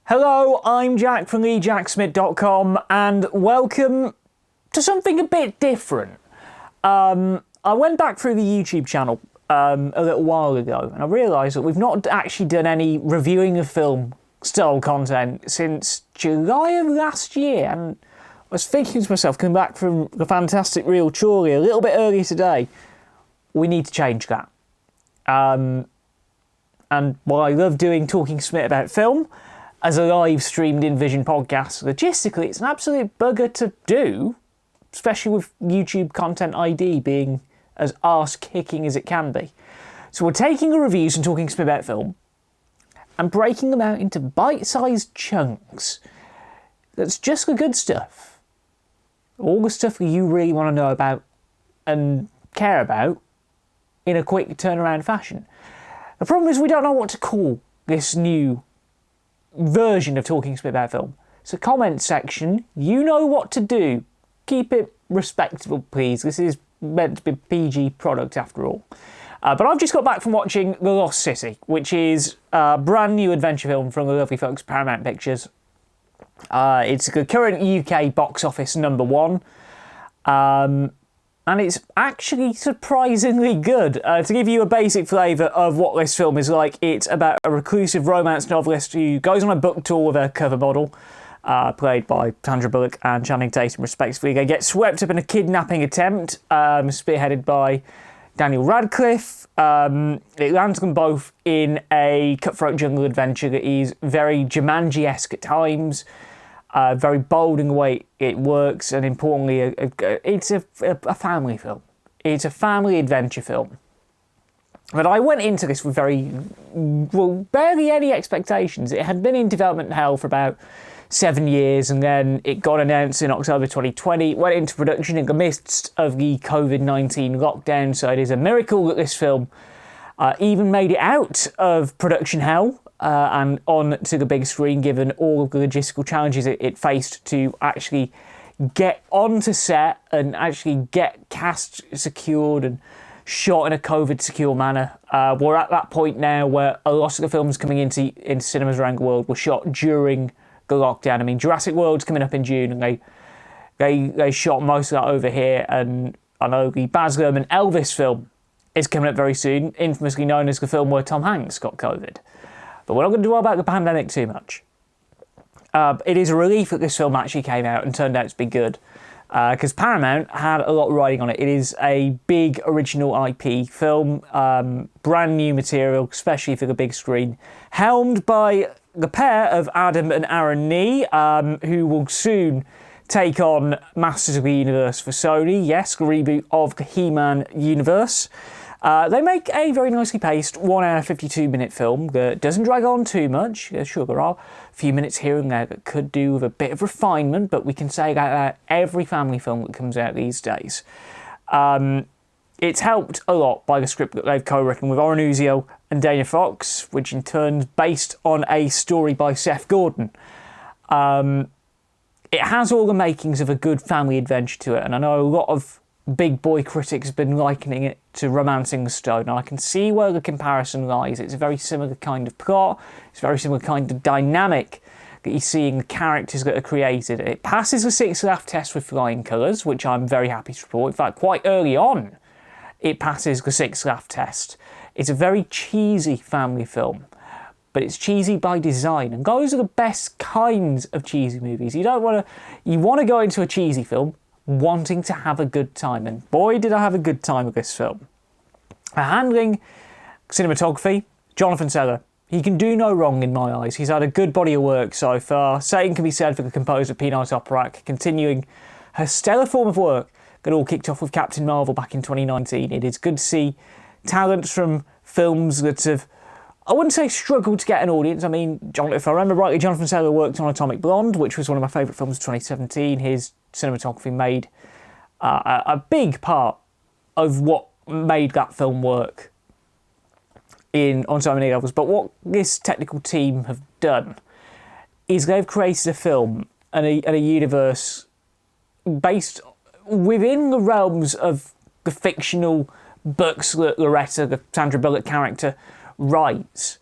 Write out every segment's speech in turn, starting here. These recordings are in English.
Hello, I'm Jack from TheJackSmit.com and welcome to something a bit different. I went back through the YouTube channel a little while ago and I realised that we've not actually done any reviewing of film style content since July of last year, and I was thinking to myself, coming back from the fantastic reel Chorley a little bit earlier today, we need to change that. And while I love doing Talking Smit about film as a live streamed in Vision podcast, logistically it's an absolute bugger to do, especially with YouTube Content ID being as arse-kicking as it can be. So we're taking the reviews and Talking Smit about film and breaking them out into bite-sized chunks. That's just the good stuff. All the stuff that you really want to know about and care about in a quick turnaround fashion. The problem is we don't know what to call this new version of Talking Smit about film. So comment section, you know what to do. Keep it respectable, please. This is meant to be a PG product after all. But I've just got back from watching The Lost City, which is a brand new adventure film from the lovely folks at Paramount Pictures. It's the current UK box office #1. And it's actually surprisingly good. To give you a basic flavour of what this film is like, it's about a reclusive romance novelist who goes on a book tour with her cover model, played by Sandra Bullock and Channing Tatum respectively. They get swept up in a kidnapping attempt, spearheaded by Daniel Radcliffe. It lands them both in a cutthroat jungle adventure that is very Jumanji-esque at times, very bold in the way it works, and importantly, it's a family film. It's a family adventure film. But I went into this with barely any expectations. It had been in development hell for about 7 years, and then it got announced in October 2020. It went into production in the midst of the COVID-19 lockdown, so it is a miracle that this film even made it out of production hell and on to the big screen, given all of the logistical challenges it faced to actually get onto set and actually get cast secured and shot in a COVID-secure manner. We're at that point now where a lot of the films coming into cinemas around the world were shot during the lockdown. I mean, Jurassic World's coming up in June, and they shot most of that over here. And I know the Baz Luhrmann Elvis film is coming up very soon, infamously known as the film where Tom Hanks got COVID. But we're not going to dwell about the pandemic too much. It is a relief that this film actually came out and turned out to be good, because Paramount had a lot riding on it. It is a big original IP film, brand new material, especially for the big screen, helmed by the pair of Adam and Aaron Nee, who will soon take on Masters of the Universe for Sony. Yes, the reboot of the He-Man universe. They make a very nicely paced 1 hour 52-minute film that doesn't drag on too much. Sure, there are a few minutes here and there that could do with a bit of refinement, but we can say that about every family film that comes out these days. It's helped a lot by the script that they've co-written with Oren Uziel and Dana Fox, which in turn is based on a story by Seth Gordon. It has all the makings of a good family adventure to it, and I know a lot of big boy critics have been likening it to Romancing the Stone, and I can see where the comparison lies. It's a very similar kind of plot, it's a very similar kind of dynamic that you see in the characters that are created. It passes the 6 laugh test with flying colours, which I'm very happy to report. In fact, quite early on, it passes the 6 laugh test. It's a very cheesy family film, but it's cheesy by design, and those are the best kinds of cheesy movies. You want to go into a cheesy film wanting to have a good time, and boy did I have a good time with this film. Handling cinematography, Jonathan Seller. He can do no wrong in my eyes. He's had a good body of work so far. Same can be said for the composer Peanut Toprak, continuing her stellar form of work that all kicked off with Captain Marvel back in 2019. It is good to see talents from films that have, I wouldn't say struggled to get an audience. I mean, if I remember rightly, Jonathan Seller worked on Atomic Blonde, which was one of my favourite films of 2017. His cinematography made a big part of what made that film work on so many levels. But what this technical team have done is they've created a film and a universe based within the realms of the fictional books that Loretta, the Sandra Bullock character, writes,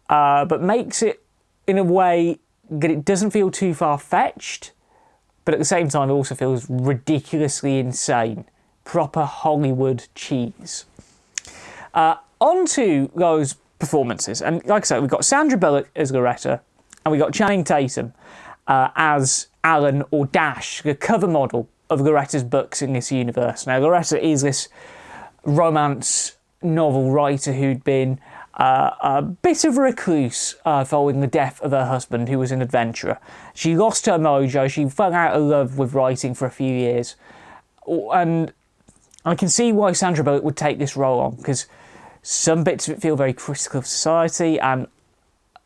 but makes it in a way it doesn't feel too far-fetched, but at the same time it also feels ridiculously insane. Proper Hollywood cheese. On to those performances, and like I said, we've got Sandra Bullock as Loretta, and we've got Channing Tatum as Alan, or Dash, the cover model of Loretta's books in this universe. Now, Loretta is this romance novel writer who'd been a bit of a recluse following the death of her husband, who was an adventurer. She lost her mojo, she fell out of love with writing for a few years, and I can see why Sandra Bullock would take this role on, because some bits of it feel very critical of society, and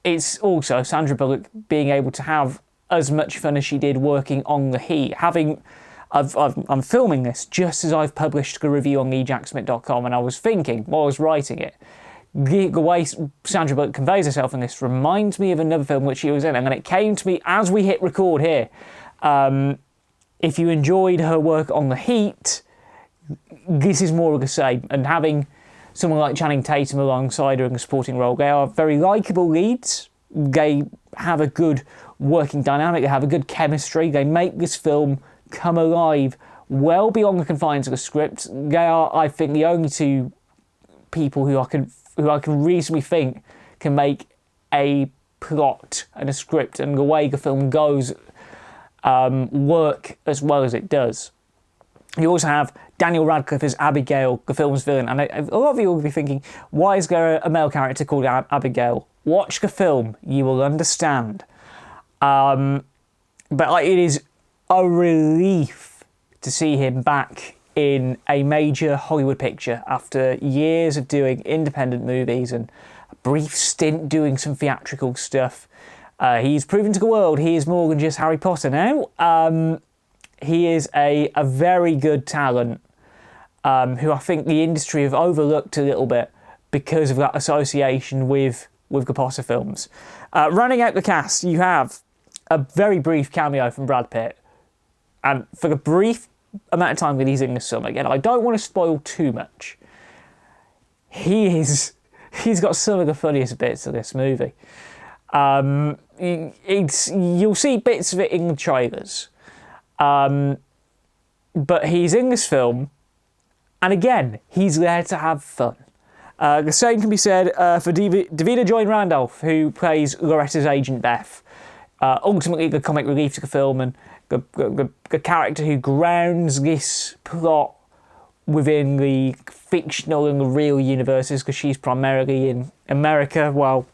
it's also Sandra Bullock being able to have as much fun as she did working on The Heat. I'm filming this just as I've published a review on TheJackSmit.com, and I was thinking, while I was writing it, the way Sandra Bullock conveys herself in this reminds me of another film which she was in, and then it came to me as we hit record here. If you enjoyed her work on The Heat, this is more of the same, and having someone like Channing Tatum alongside her in a supporting role, they are very likeable leads, they have a good working dynamic, they have a good chemistry, they make this film come alive well beyond the confines of the script. They are, I think, the only two people who I can reasonably think can make a plot and a script and the way the film goes work as well as it does. You also have Daniel Radcliffe as Abigail, the film's villain, and a lot of you will be thinking, why is there a male character called Abigail? Watch the film, you will understand. But it is a relief to see him back in a major Hollywood picture after years of doing independent movies and a brief stint doing some theatrical stuff. He's proven to the world he is more than just Harry Potter now. He is a very good talent who I think the industry have overlooked a little bit because of that association with the Potter films. Running out the cast, you have a very brief cameo from Brad Pitt. And for the brief amount of time that he's in this film, again, I don't want to spoil too much. He's got some of the funniest bits of this movie. You'll see bits of it in the trailers. But he's in this film, and again, he's there to have fun. The same can be said for Davida Joy Randolph, who plays Loretta's agent Beth. Ultimately, the comic relief to the film and the character who grounds this plot within the fictional and the real universes, because she's primarily in America, while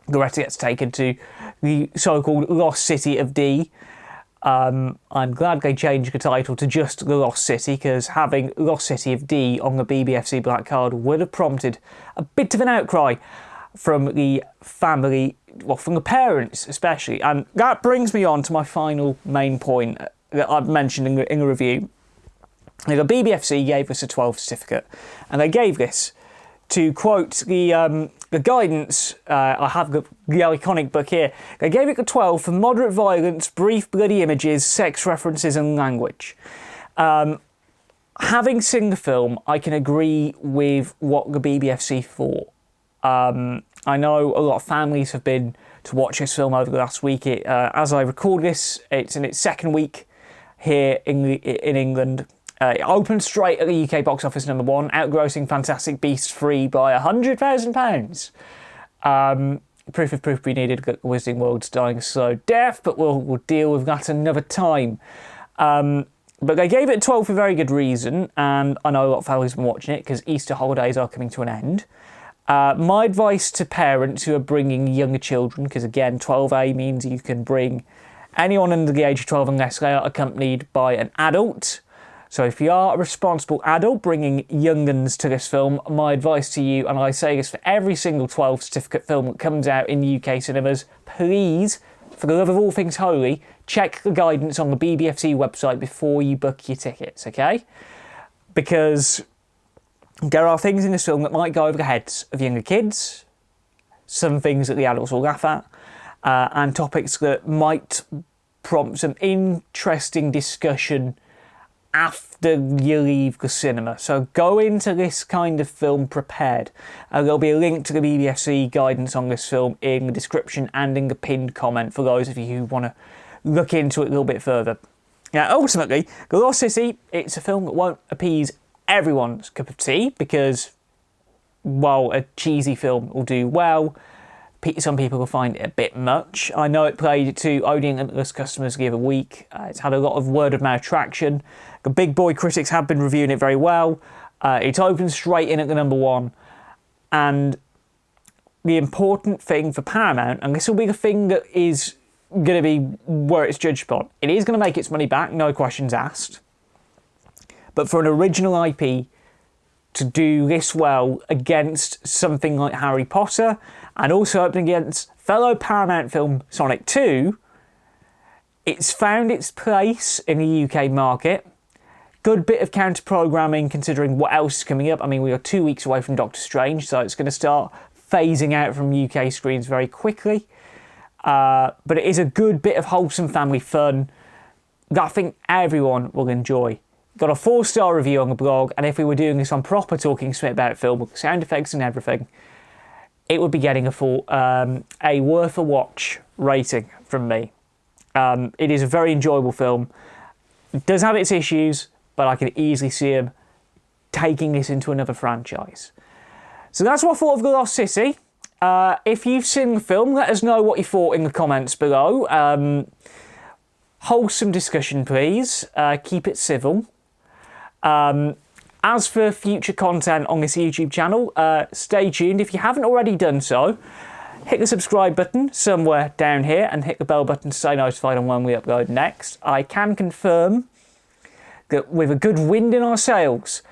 Loretta gets taken to the so-called Lost City of D. I'm glad they changed the title to just The Lost City, because having Lost City of D on the BBFC Black Card would have prompted a bit of an outcry from the family, well, from the parents especially. And that brings me on to my final main point that I've mentioned in the review. The BBFC gave us a 12 certificate, and they gave this to quote the guidance. I have the iconic book here. They gave it a 12 for moderate violence, brief bloody images, sex references and language. Having seen the film, I can agree with what the BBFC thought. I know a lot of families have been to watch this film over the last week. As I record this, it's in its second week here in England. It opened straight at the UK box office #1, outgrossing Fantastic Beasts 3 by £100,000. Proof of proof we needed the Wizarding World's dying a slow death, but we'll deal with that another time. But they gave it a 12 for a very good reason, and I know a lot of families have been watching it because Easter holidays are coming to an end. My advice to parents who are bringing younger children, because again, 12A means you can bring anyone under the age of 12 unless they are accompanied by an adult. So if you are a responsible adult bringing young uns to this film, my advice to you, and I say this for every single 12 certificate film that comes out in UK cinemas, please, for the love of all things holy, check the guidance on the BBFC website before you book your tickets, okay? Because there are things in this film that might go over the heads of younger kids, some things that the adults will laugh at, and topics that might prompt some interesting discussion after you leave the cinema. So go into this kind of film prepared. There'll be a link to the BBFC guidance on this film in the description and in the pinned comment for those of you who want to look into it a little bit further. Now, ultimately, The Lost City, it's a film that won't appease everyone's cup of tea because, while a cheesy film will do well, some people will find it a bit much. I know it played to Odeon and Limitless customers the other week. It's had a lot of word of mouth traction. The big boy critics have been reviewing it very well. It's opened straight in at the number one. And the important thing for Paramount, and this will be the thing that is going to be where it's judged upon, it is going to make its money back, no questions asked. But for an original IP to do this well against something like Harry Potter, and also up against fellow Paramount film Sonic 2, it's found its place in the UK market. Good bit of counter-programming considering what else is coming up. I mean, we are 2 weeks away from Doctor Strange, so it's going to start phasing out from UK screens very quickly. But it is a good bit of wholesome family fun that I think everyone will enjoy. Got a 4-star review on the blog, and if we were doing this on proper Talking Smit about film with sound effects and everything, it would be getting a worth a watch rating from me. It is a very enjoyable film. It does have its issues, but I can easily see him taking this into another franchise. So that's what I thought of The Lost City. If you've seen the film, let us know what you thought in the comments below. Wholesome discussion, please. Keep it civil. As for future content on this YouTube channel, stay tuned. If you haven't already done so, hit the subscribe button somewhere down here and hit the bell button to stay notified on when we upload next. I can confirm that with a good wind in our sails,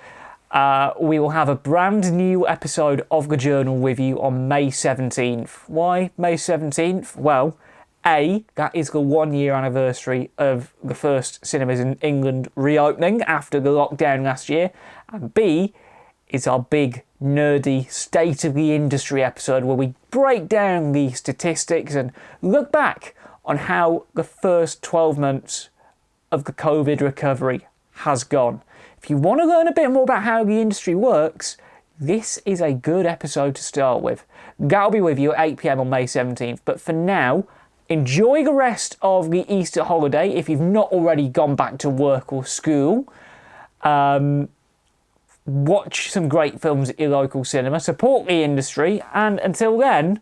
we will have a brand new episode of The Journal with you on May 17th. Why May 17th? Well, A, that is the 1-year anniversary of the first cinemas in England reopening after the lockdown last year. And B, is our big, nerdy, state of the industry episode where we break down the statistics and look back on how the first 12 months of the COVID recovery has gone. If you want to learn a bit more about how the industry works, this is a good episode to start with. That'll be with you at 8 PM on May 17th. But for now, enjoy the rest of the Easter holiday if you've not already gone back to work or school. Watch some great films at your local cinema, support the industry, and until then,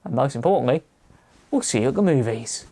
and most importantly, we'll see you at the movies.